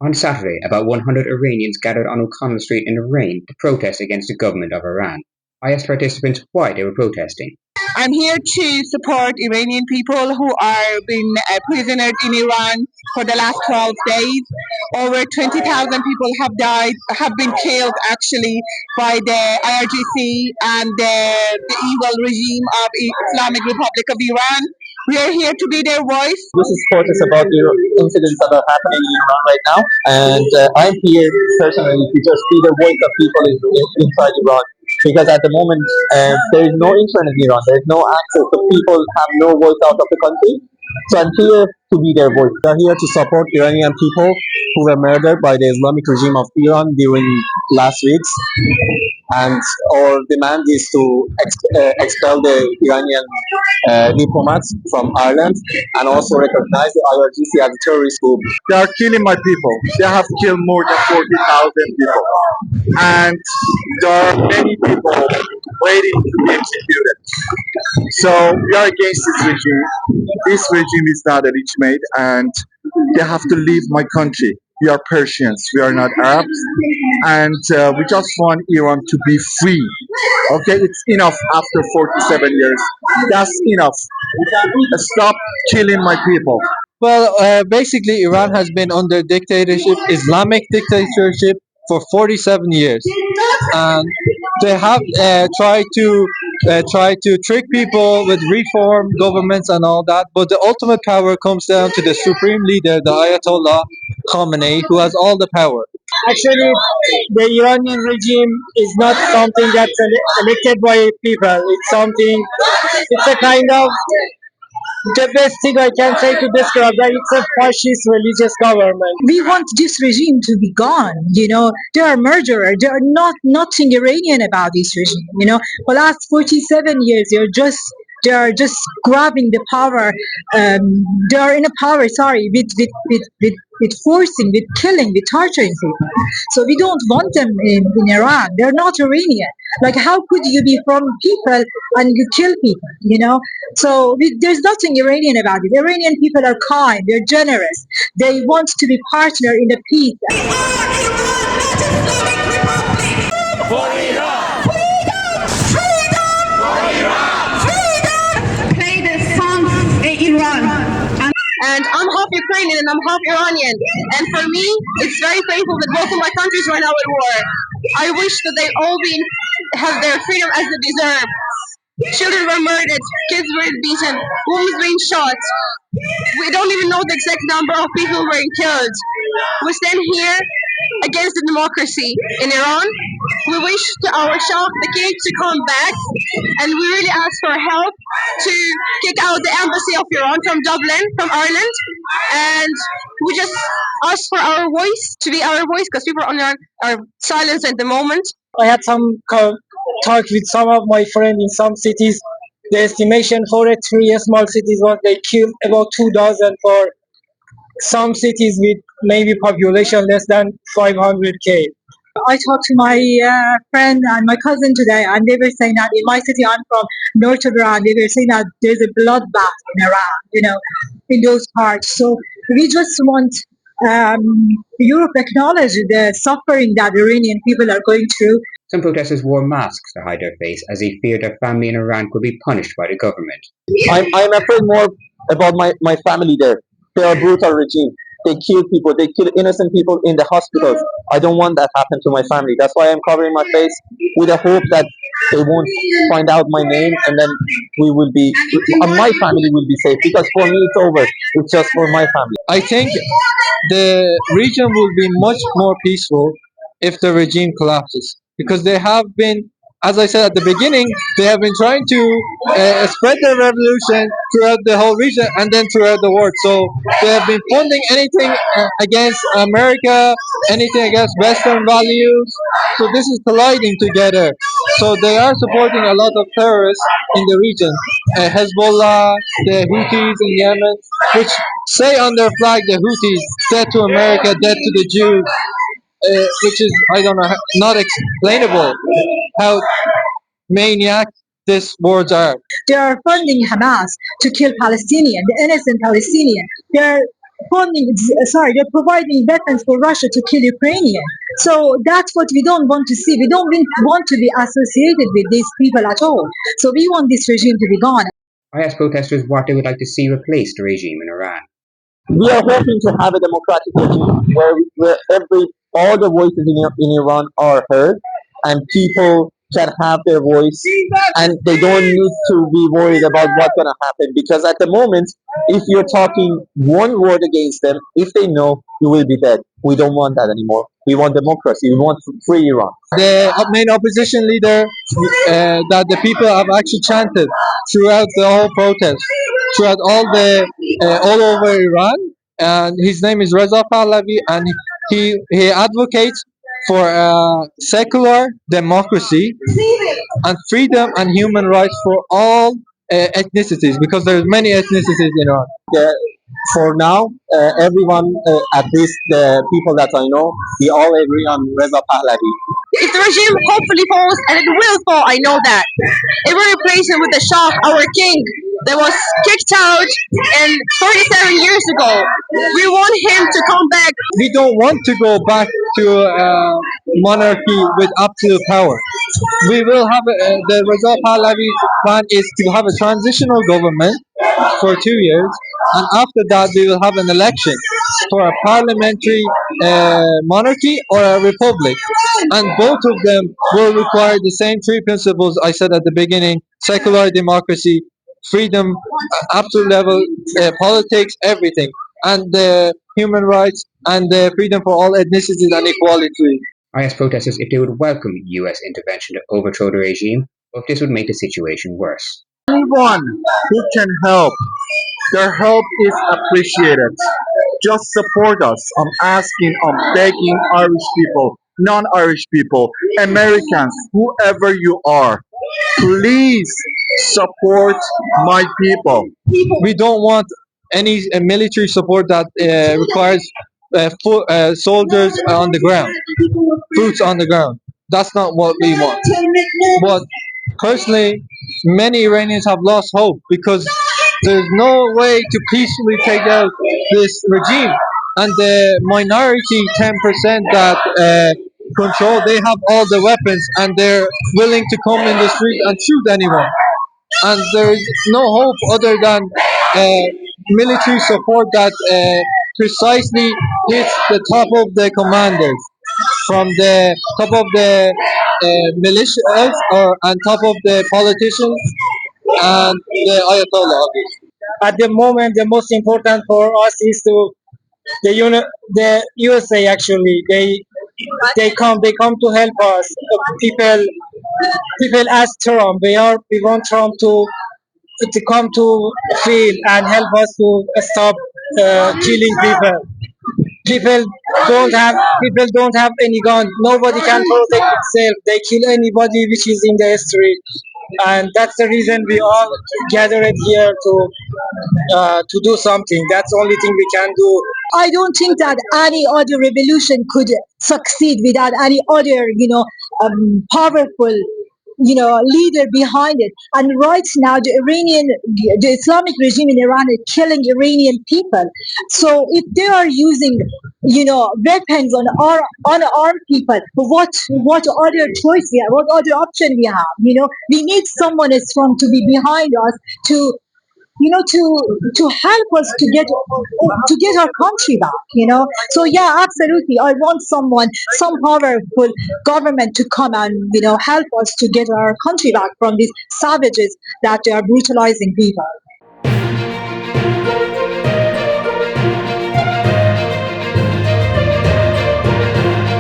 On Saturday, about 100 Iranians gathered on O'Connell Street in the rain to protest against the government of Iran. I asked participants why they were protesting. I'm here to support Iranian people who are being prisoners in Iran for the last 12 days. Over 20,000 people have died, have been killed actually by the IRGC and the evil regime of Islamic Republic of Iran. We are here to be their voice. This is protest about the incidents that are happening in Iran right now, and I'm here personally to just be the voice of people inside Iran. Because at the moment, there is no internet in Iran, there is no access, so people have no voice out of the country. So I'm here to be their voice. I'm here to support Iranian people who were murdered by the Islamic regime of Iran during last weeks, and our demand is to expel the Iranian diplomats from Ireland and also recognize the IRGC as a terrorist group. They are killing my people. They have killed more than 40,000 people. And there are many people waiting to be executed. So we are against this regime. This regime is not legitimate and they have to leave my country. We are Persians, we are not Arabs, and we just want Iran to be free. Okay, it's enough after 47 years. That's enough. Stop killing my people. Well, basically, Iran has been under dictatorship, Islamic dictatorship, for 47 years, and they have tried to trick people with reform governments and all that. But the ultimate power comes down to the supreme leader, the Ayatollah Khamenei, who has all the power. Actually, the Iranian regime is not something that's elected by people. It's a kind of, the best thing I can say to describe that, it's a fascist religious government. We want this regime to be gone. They are murderers. There are nothing Iranian about this regime. For the last 47 years, they are just grabbing the power. They are in a power. Sorry, with forcing, with killing, with torturing people. So we don't want them in Iran. They're not Iranian. Like, how could you be from people and you kill people? So there's nothing Iranian about it. Iranian people are kind. They're generous. They want to be partner in the peace. Play the song in Iran. And I'm half Ukrainian and I'm half Iranian. And for me, it's very painful that both of my countries are now at war. I wish that they all have their freedom as they deserve. Children were murdered, kids were beaten, women being shot. We don't even know the exact number of people who were killed. We stand here against the democracy in Iran. We wish to our Shah, the king, to come back, and we really ask for help to kick out the embassy of Iran from Dublin, from Ireland, and we just ask for our voice to be our voice because people are silent at the moment. I had some talk with some of my friends in some cities. The estimation for three small cities was they killed about 2,000 for some cities with maybe population less than 500K. I talked to my friend and my cousin today, and they were saying that in my city, I'm from North Iran, they were saying that there's a bloodbath in Iran, in those parts. So we just want Europe to acknowledge the suffering that Iranian people are going through. Some protesters wore masks to hide their face as they feared their family in Iran could be punished by the government. I'm afraid more about my family there. They are a brutal regime. They kill people. They kill innocent people in the hospitals. I don't want that happen to my family. That's why I'm covering my face with the hope that they won't find out my name, and then my family will be safe. Because for me, it's over. It's just for my family. I think the region will be much more peaceful if the regime collapses, because they have been, as I said at the beginning, they have been trying to spread their revolution throughout the whole region and then throughout the world. So they have been funding anything against America, anything against Western values. So this is colliding together. So they are supporting a lot of terrorists in the region. Hezbollah, the Houthis in Yemen, which say on their flag, the Houthis, dead to America, dead to the Jews. Which is, I don't know, not explainable how maniac these words are. They are funding Hamas to kill Palestinians, the innocent Palestinians. They're they're providing weapons for Russia to kill Ukrainians. So that's what we don't want to see. We don't want to be associated with these people at all. So we want this regime to be gone. I asked protesters what they would like to see replace the regime in Iran. We are hoping to have a democratic regime where all the voices in Iran are heard and people can have their voice and they don't need to be worried about what's going to happen, because at the moment, if you're talking one word against them, if they know, you will be dead. We don't want that anymore. We want democracy. We want free Iran. The main opposition leader that the people have actually chanted throughout the whole protest, throughout all over Iran, and his name is Reza Pahlavi, and he advocates for a secular democracy and freedom and human rights for all ethnicities, because there's many ethnicities in Iran. For now, everyone, at least the people that I know, we all agree on Reza Pahlavi. If the regime hopefully falls, and it will fall, I know that, it will replace him with the Shah, our king, that was kicked out and 37 years ago. We want him to come back. We don't want to go back to monarchy with absolute power. We will have the Reza Pahlavi's plan is to have a transitional government for 2 years, and after that we will have an election for a parliamentary monarchy or a republic, and both of them will require the same three principles I said at the beginning: secular democracy, freedom, absolute level, politics, everything, and the human rights and the freedom for all ethnicities and equality. I asked protesters if they would welcome US intervention to overthrow the regime, or if this would make the situation worse. Anyone who can help, their help is appreciated. Just support us. I'm asking, I'm begging Irish people, non-Irish people, Americans, whoever you are, please support my people. We don't want any military support that requires soldiers on the ground, troops on the ground. That's not what we want. But personally, many Iranians have lost hope because there's no way to peacefully take out this regime. And the minority 10% that control, they have all the weapons and they're willing to come in the street and shoot anyone. And there is no hope other than military support that precisely hits the top of the commanders, from the top of the militias or on top of the politicians and the Ayatollah. At the moment, the most important for us is to the USA. Actually, they come to help us. People ask Trump. We want Trump to come to field and help us to stop killing people. People people don't have any gun. Nobody can protect itself. They kill anybody which is in the street, and that's the reason we all gathered here to do something. That's the only thing we can do. I don't think that any other revolution could succeed without any other, powerful, leader behind it. And right now, the Islamic regime in Iran is killing Iranian people. So if they are using, weapons on our unarmed people, what other choice we have? What other option we have? We need someone strong to be behind us to to help us to get our country back. So yeah, absolutely, I want some powerful government to come and help us to get our country back from these savages that they are brutalizing people.